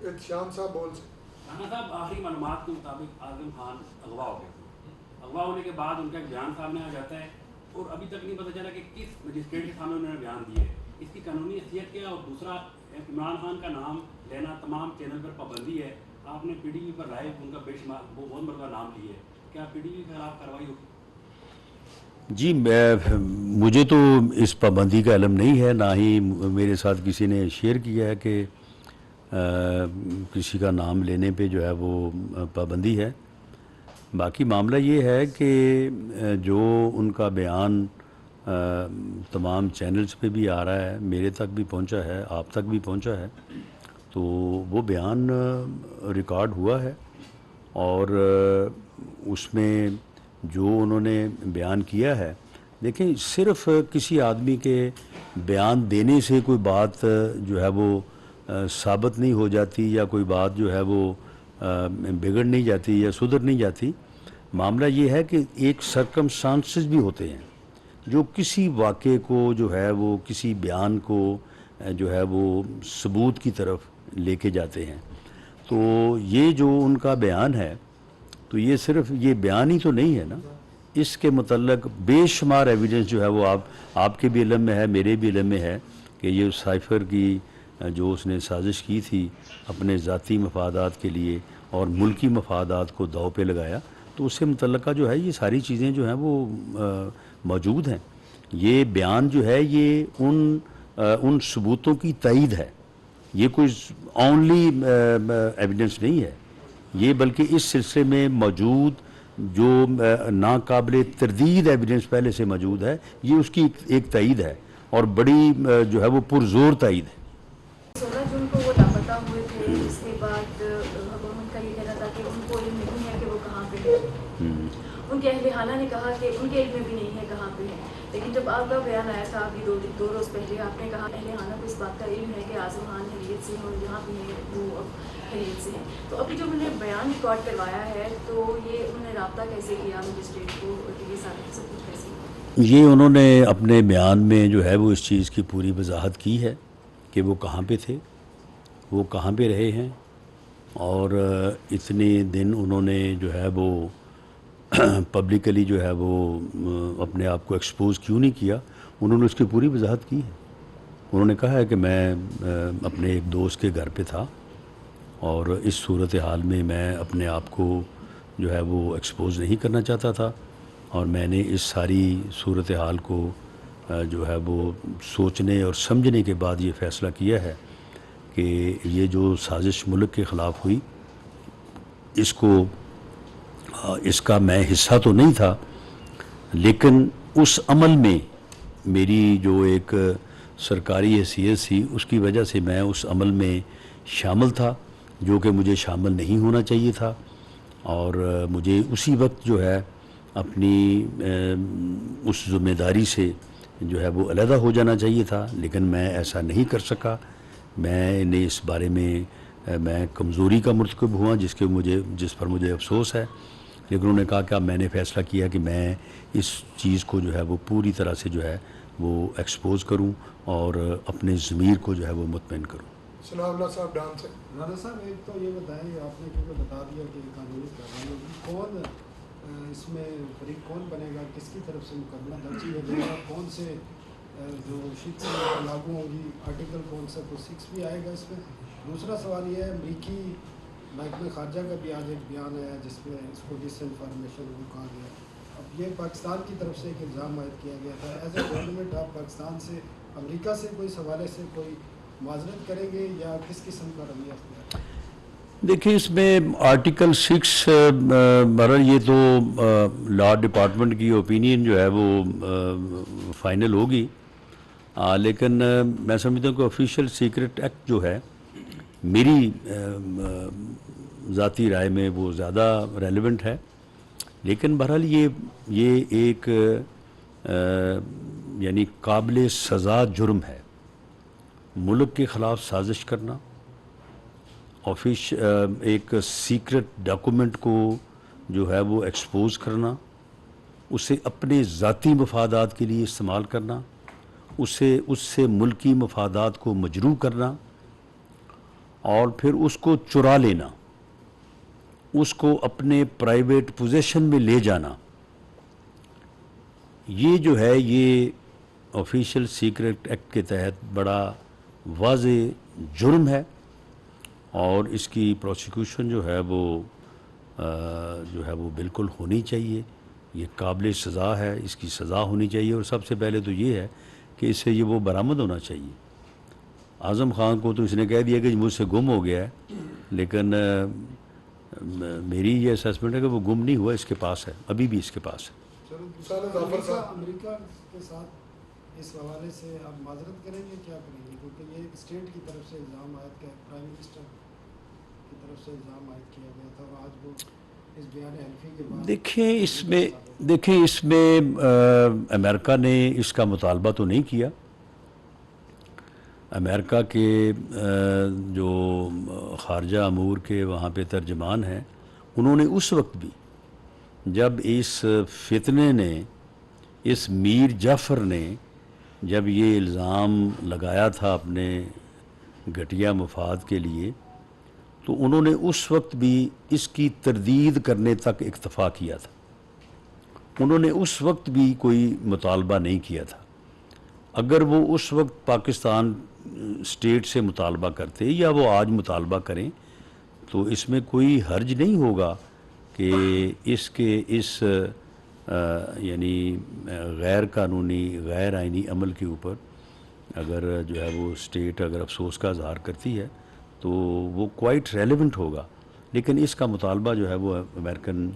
احتشام صاحب بول سکتے رانا صاحب آخری معلومات کے مطابق اعظم خان اغوا ہو گئے تھے. اغوا ہونے کے بعد ان کا ایک بیان سامنے آ جاتا ہے اور ابھی تک نہیں پتہ چلا کہ کس مجسٹریٹ کے سامنے انہوں نے بیان دیا ہے. اس کی قانونی حیثیت کیا ہے؟ اور دوسرا عمران خان کا نام لینا تمام چینل پر پابندی ہے. آپ نے پی ٹی وی پر لائیو ان کا بے شمار بہت مرتبہ نام لی ہے. کیا پی ٹی وی کے خلاف کارروائی ہوگی؟ جی مجھے تو اس پابندی کا علم نہیں ہے، نہ ہی میرے ساتھ کسی نے شیئر کیا ہے کہ کسی کا نام لینے پہ جو ہے وہ پابندی ہے. باقی معاملہ یہ ہے کہ جو ان کا بیان تمام چینلز پہ بھی آ رہا ہے، میرے تک بھی پہنچا ہے، آپ تک بھی پہنچا ہے، تو وہ بیان ریکارڈ ہوا ہے اور اس میں جو انہوں نے بیان کیا ہے. دیکھیں، صرف کسی آدمی کے بیان دینے سے کوئی بات جو ہے وہ ثابت نہیں ہو جاتی یا کوئی بات جو ہے وہ بگڑ نہیں جاتی یا سدھر نہیں جاتی. معاملہ یہ ہے کہ ایک سرکمسٹانسز بھی ہوتے ہیں جو کسی واقعے کو جو ہے وہ کسی بیان کو جو ہے وہ ثبوت کی طرف لے کے جاتے ہیں. تو یہ جو ان کا بیان ہے تو یہ صرف یہ بیان ہی تو نہیں ہے نا، اس کے متعلق بے شمار ایویڈنس جو ہے وہ آپ کے بھی علم میں ہے، میرے بھی علم میں ہے کہ یہ سائفر کی جو اس نے سازش کی تھی اپنے ذاتی مفادات کے لیے اور ملکی مفادات کو داؤ پہ لگایا، تو اس سے متعلقہ جو ہے یہ ساری چیزیں جو ہیں وہ موجود ہیں. یہ بیان جو ہے یہ ان ثبوتوں کی تائید ہے، یہ کوئی اونلی ایویڈنس نہیں ہے یہ، بلکہ اس سلسلے میں موجود جو ناقابل تردید ایویڈنس پہلے سے موجود ہے، یہ اس کی ایک تائید ہے اور بڑی جو ہے وہ پرزور تائید ہے. 16 جون کو وہ لاپتہ ہوئے تھے، اس کے بعد حکومت کا یہ کہنا تھا کہ ان کو علم نہیں ہے کہ وہ کہاں پہ ہیں. ان کے اہل خانہ نے کہا کہ ان کے علم میں بھی نہیں ہے کہاں پہ ہیں. لیکن جب آپ کا بیان آیا تھا ابھی دو روز پہلے، آپ نے کہا اہل خانہ کو اس بات کا علم ہے کہ اعظم خان خیریت سے ہیں اور جہاں بھی ہیں وہ خیریت سے ہیں. تو ابھی جو انہوں نے بیان ریکارڈ کروایا ہے تو یہ انہوں نے رابطہ کیسے کیا مجسٹریٹ کو، اور یہ سب کچھ کیسے کیا؟ یہ انہوں نے اپنے بیان میں جو ہے وہ اس چیز کی پوری وضاحت کی ہے کہ وہ کہاں پہ تھے، وہ کہاں پہ رہے ہیں، اور اتنے دن انہوں نے جو ہے وہ پبلکلی جو ہے وہ اپنے آپ کو ایکسپوز کیوں نہیں کیا. انہوں نے اس کی پوری وضاحت کی ہے. انہوں نے کہا ہے کہ میں اپنے ایک دوست کے گھر پہ تھا اور اس صورتحال میں میں اپنے آپ کو جو ہے وہ ایکسپوز نہیں کرنا چاہتا تھا، اور میں نے اس ساری صورتحال کو جو ہے وہ سوچنے اور سمجھنے کے بعد یہ فیصلہ کیا ہے کہ یہ جو سازش ملک کے خلاف ہوئی اس کا میں حصہ تو نہیں تھا، لیکن اس عمل میں میری جو ایک سرکاری حیثیت تھی اس کی وجہ سے میں اس عمل میں شامل تھا جو کہ مجھے شامل نہیں ہونا چاہیے تھا، اور مجھے اسی وقت جو ہے اپنی اس ذمہ داری سے جو ہے وہ علیحدہ ہو جانا چاہیے تھا، لیکن میں ایسا نہیں کر سکا. میں نے اس بارے میں میں کمزوری کا مرتکب ہوا جس پر مجھے افسوس ہے، لیکن انہوں نے کہا کہ اب میں نے فیصلہ کیا کہ میں اس چیز کو جو ہے وہ پوری طرح سے جو ہے وہ ایکسپوز کروں اور اپنے ضمیر کو جو ہے وہ مطمئن کروں. ثناء اللہ صاحب ڈان سے. رانا صاحب ایک تو یہ بتائیں، آپ نے کیونکہ بتا دیا کہ قانونی کارروائی ہوگی، کون اس میں فریق کون بنے گا، کس کی طرف سے مقدمہ درج کیا جائے گا، کون سے جو شیٹ لاگو ہوں گی، آرٹیکل کون سا 6 بھی آئے گا اس میں. دوسرا سوال یہ ہے، امریکی محکمہ خارجہ کا بھی آج ایک بیان آیا جس میں اس کو ڈس انفارمیشن وہ کہا گیا. اب یہ پاکستان کی طرف سے ایک الزام عائد کیا گیا تھا، ایز اے گورنمنٹ آپ پاکستان سے امریکہ سے کوئی اس حوالے سے کوئی معذرت کریں گے یا کس قسم کا رویہ اختیار کریں گے؟ دیکھیں، اس میں آرٹیکل 6 بہرحال یہ تو لا ڈپارٹمنٹ کی اوپینین جو ہے وہ فائنل ہوگی، لیکن میں سمجھتا ہوں کہ آفیشیل سیکرٹ ایکٹ جو ہے میری ذاتی رائے میں وہ زیادہ ریلیونٹ ہے. لیکن بہرحال یہ ایک یعنی قابل سزا جرم ہے ملک کے خلاف سازش کرنا، ایک سیکرٹ ڈاکومنٹ کو جو ہے وہ ایکسپوز کرنا، اسے اپنے ذاتی مفادات کے لیے استعمال کرنا، اس سے ملکی مفادات کو مجروح کرنا، اور پھر اس کو چرا لینا، اس کو اپنے پرائیویٹ پوزیشن میں لے جانا، یہ جو ہے یہ آفیشیل سیکرٹ ایکٹ کے تحت بڑا واضح جرم ہے، اور اس کی پروسیکیوشن جو ہے وہ بالکل ہونی چاہیے. یہ قابل سزا ہے، اس کی سزا ہونی چاہیے. اور سب سے پہلے تو یہ ہے کہ اس سے یہ وہ برآمد ہونا چاہیے. اعظم خان کو تو اس نے کہہ دیا کہ مجھ سے گم ہو گیا ہے، لیکن میری یہ اسیسمنٹ ہے کہ وہ گم نہیں ہوا، اس کے پاس ہے، ابھی بھی اس کے پاس ہے. امریکہ کے ساتھ اس حوالے سے آپ معذرت کریں گے، کیا کریں گے؟ کیونکہ یہ ایک اسٹیٹ کی طرف سے الزام عائد کیا، پرائم منسٹر کی طرف سے الزام عائد کیا گیا تھا، اور آج وہ اس بیان حلفی کے بعد دیکھیں اس میں امریکہ نے اس کا مطالبہ تو نہیں کیا. امریکہ کے جو خارجہ امور کے وہاں پہ ترجمان ہیں، انہوں نے اس وقت بھی جب اس فتنے نے، اس میر جعفر نے جب یہ الزام لگایا تھا اپنے گھٹیا مفاد کے لیے، تو انہوں نے اس وقت بھی اس کی تردید کرنے تک اکتفا کیا تھا. انہوں نے اس وقت بھی کوئی مطالبہ نہیں کیا تھا. اگر وہ اس وقت پاکستان اسٹیٹ سے مطالبہ کرتے یا وہ آج مطالبہ کریں تو اس میں کوئی حرج نہیں ہوگا کہ اس یعنی غیر قانونی غیر آئینی عمل کے اوپر اگر جو ہے وہ اسٹیٹ اگر افسوس کا اظہار کرتی ہے تو وہ کوائٹ ریلیونٹ ہوگا. لیکن اس کا مطالبہ جو ہے وہ امریکن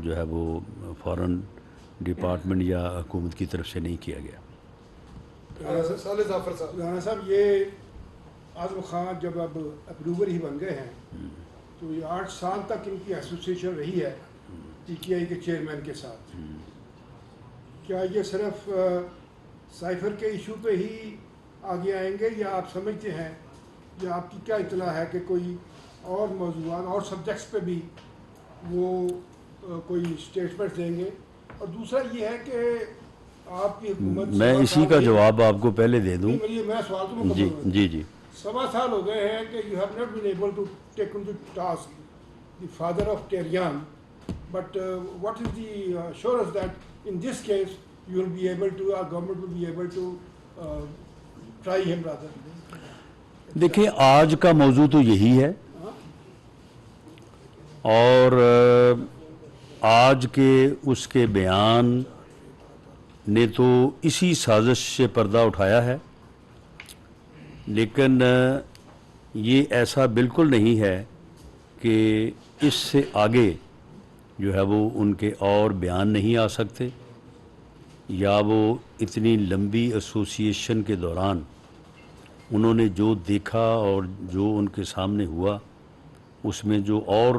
جو ہے وہ فارن ڈپارٹمنٹ یا حکومت کی طرف سے نہیں کیا گیا. رانا صاحب، یہ اعظم خان جب اب اپروور ہی بن گئے ہیں تو یہ 8 سال تک ان کی ایسوسیشن رہی ہے پی ٹی آئی کے چیئرمین کے ساتھ. کیا یہ صرف سائفر کے ایشو پہ ہی آگے آئیں گے، یا آپ سمجھتے ہیں، یا آپ کی کیا اطلاع ہے کہ کوئی اور موضوعات اور سبجیکٹس پہ بھی وہ کوئی اسٹیٹمنٹ دیں گے؟ اور دوسرا یہ ہے کہ آپ کی حکومت، میں اسی کا جواب آپ کو پہلے دے دوں. میں سوال تو مکمل ہوں. جی 7 سال ہو گئے ہیں کہ you have not been able to take in to task the father of ٹیریان، but what is the assurance that in this case you will be able to, our government will be able to try him rather. دیکھیں آج کا موضوع تو یہی ہے، اور آج کے اس کے بیان نے تو اسی سازش سے پردہ اٹھایا ہے. لیکن یہ ایسا بالکل نہیں ہے کہ اس سے آگے جو ہے وہ ان کے اور بیان نہیں آ سکتے، یا وہ اتنی لمبی ایسوسیشن کے دوران انہوں نے جو دیکھا اور جو ان کے سامنے ہوا اس میں جو اور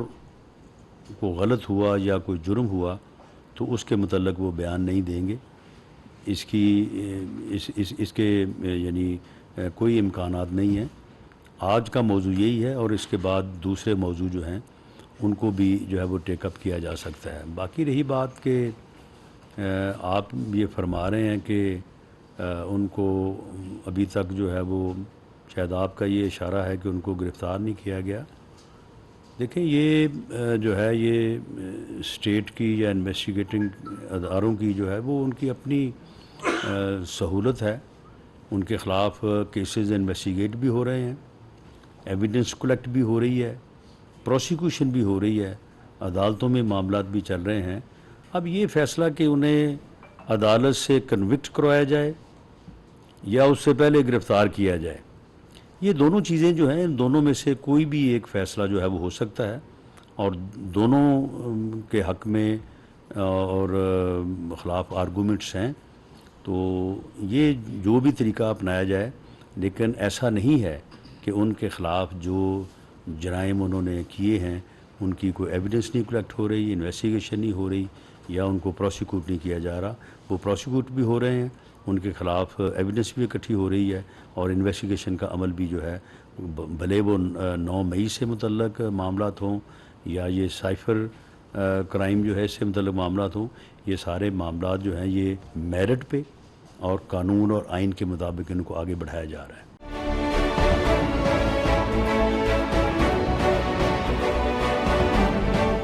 کو غلط ہوا یا کوئی جرم ہوا تو اس کے متعلق وہ بیان نہیں دیں گے. اس کے یعنی کوئی امکانات نہیں ہیں. آج کا موضوع یہی ہے، اور اس کے بعد دوسرے موضوع جو ہیں ان کو بھی جو ہے وہ ٹیک اپ کیا جا سکتا ہے. باقی رہی بات کہ آپ یہ فرما رہے ہیں کہ ان کو ابھی تک جو ہے وہ شاید آپ کا یہ اشارہ ہے کہ ان کو گرفتار نہیں کیا گیا. دیکھیں یہ جو ہے یہ اسٹیٹ کی یا انویسٹیگیٹنگ اداروں کی جو ہے وہ ان کی اپنی سہولت ہے. ان کے خلاف کیسز انویسٹیگیٹ بھی ہو رہے ہیں، ایویڈنس کلیکٹ بھی ہو رہی ہے، پروسیکیوشن بھی ہو رہی ہے، عدالتوں میں معاملات بھی چل رہے ہیں. اب یہ فیصلہ کہ انہیں عدالت سے کنوکٹ کروایا جائے یا اس سے پہلے گرفتار کیا جائے، یہ دونوں چیزیں جو ہیں ان دونوں میں سے کوئی بھی ایک فیصلہ جو ہے وہ ہو سکتا ہے، اور دونوں کے حق میں اور خلاف آرگومنٹس ہیں. تو یہ جو بھی طریقہ اپنایا جائے، لیکن ایسا نہیں ہے کہ ان کے خلاف جو جرائم انہوں نے کیے ہیں ان کی کوئی ایویڈنس نہیں کلیکٹ ہو رہی، انویسٹیگیشن نہیں ہو رہی، یا ان کو پروسیکیوٹ نہیں کیا جا رہا. وہ پروسیکیوٹ بھی ہو رہے ہیں، ان کے خلاف ایویڈنس بھی اکٹھی ہو رہی ہے، اور انویسٹیگیشن کا عمل بھی جو ہے بھلے وہ 9 مئی سے متعلق معاملات ہوں یا یہ سائفر کرائم جو ہے اس سے متعلق معاملات ہوں، یہ سارے معاملات جو ہیں یہ میرٹ پہ اور قانون اور آئین کے مطابق ان کو آگے بڑھایا جا رہا ہے.